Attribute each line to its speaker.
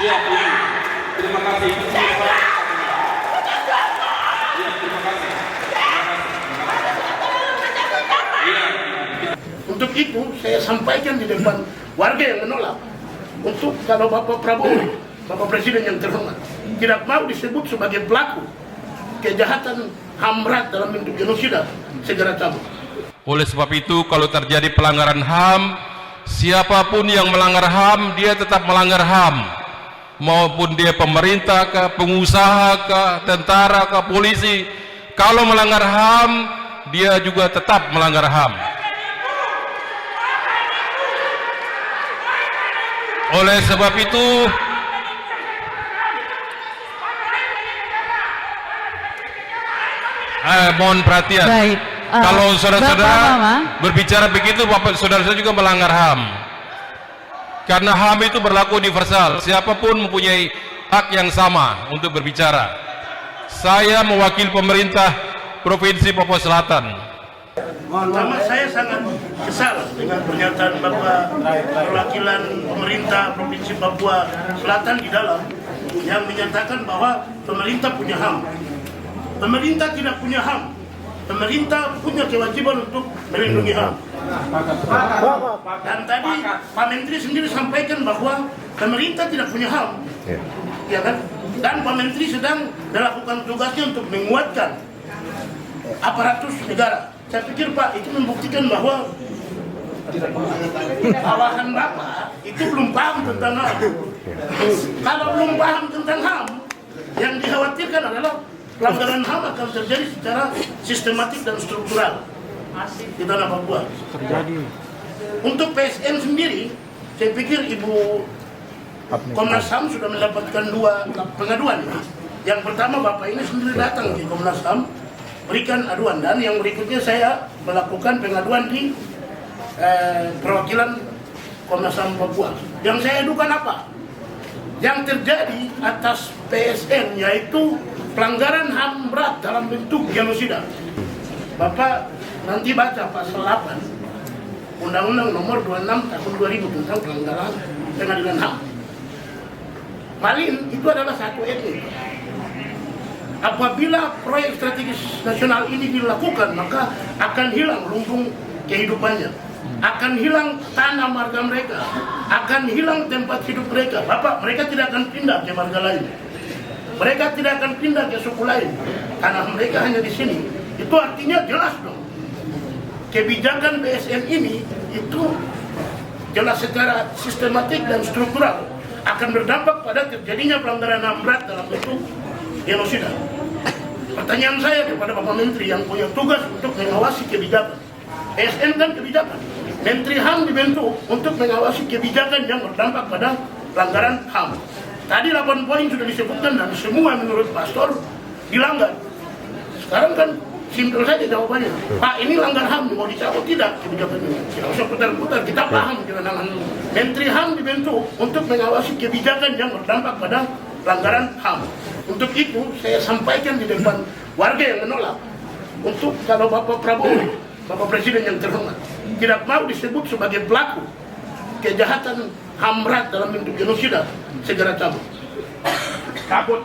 Speaker 1: Siap, Ibu. Terima kasih. Itu semua, Pak. Iya, terima kasih. Iya.
Speaker 2: Untuk itu saya sampaikan di depan warga yang menolak, untuk kalau Bapak Prabowo, Bapak Presiden yang terhormat, tidak mau disebut sebagai pelaku kejahatan HAM berat dalam bentuk genosida, segera cabut.
Speaker 3: Oleh sebab itu, kalau terjadi pelanggaran HAM, siapapun yang melanggar HAM, dia tetap melanggar HAM, maupun dia pemerintah kah, pengusaha kah, tentara kah, polisi. Kalau melanggar HAM, dia juga tetap melanggar HAM. Oleh sebab itu, mohon perhatian.
Speaker 4: Baik.
Speaker 3: Kalau saudara-saudara
Speaker 4: Bapak,
Speaker 3: berbicara begitu, Bapak saudara-saudara juga melanggar HAM. Karena HAM itu berlaku universal. Siapapun mempunyai hak yang sama untuk berbicara. Saya mewakili pemerintah Provinsi Papua Selatan.
Speaker 2: Pertama, saya sangat kesal dengan pernyataan Bapak perwakilan pemerintah Provinsi Papua Selatan di dalam yang menyatakan bahwa pemerintah punya HAM. Pemerintah tidak punya HAM. Pemerintah punya kewajiban untuk melindungi HAM. Dan tadi Pak Menteri sendiri sampaikan bahwa pemerintah tidak punya HAM, ya kan? Dan Pak Menteri sedang melakukan tugasnya untuk menguatkan aparatus negara. Saya pikir Pak itu membuktikan bahwa bawahan Bapak itu belum paham tentang HAM. Kalau belum paham tentang HAM, yang dikhawatirkan adalah pelanggaran HAM akan terjadi secara sistematik dan struktural di tanah Papua. Untuk PSN sendiri, saya pikir Ibu Komnas HAM sudah mendapatkan 2 pengaduan. Yang pertama, Bapak ini sendiri datang di Komnas HAM, berikan aduan, dan yang berikutnya saya melakukan pengaduan di perwakilan Komnas HAM Papua. Yang saya adukan apa? Yang terjadi atas PSN, yaitu pelanggaran HAM berat dalam bentuk genosida. Bapak nanti baca pasal 8 Undang-Undang Nomor 26 Tahun 2000 tentang pelanggaran pengadilan HAM. Malin itu adalah satu etnik. Apabila proyek strategis nasional ini dilakukan, maka akan hilang lumbung kehidupannya, akan hilang tanah marga mereka, akan hilang tempat hidup mereka. Bapak, mereka tidak akan pindah ke marga lain. Mereka tidak akan pindah ke suku lain. Tanah mereka hanya di sini. Itu artinya jelas dong. Kebijakan PSN ini itu jelas secara sistematik dan struktural akan berdampak pada terjadinya pelanggaran HAM berat dalam bentuk genosida. Pertanyaan saya kepada Bapak Menteri yang punya tugas untuk mengawasi kebijakan. PSN kan kebijakan. Menteri HAM dibentuk untuk mengawasi kebijakan yang berdampak pada pelanggaran HAM. Tadi 8 poin sudah disebutkan dan semua menurut Pastor dilanggar. Sekarang kan simpel saja jawabannya. Pak, ini langgar HAM, mau dicabut tidak kebijakan ini? Tidak usah putar-putar, kita paham kewenangan. Menteri HAM dibentuk untuk mengawasi kebijakan yang berdampak pada pelanggaran HAM. Untuk itu saya sampaikan di depan warga yang menolak, untuk kalau Bapak Prabowo, Bapak Presiden yang terhormat, tidak mau disebut sebagai pelaku kejahatan HAM berat dalam bentuk genosida, segera cabut.
Speaker 5: Cabut.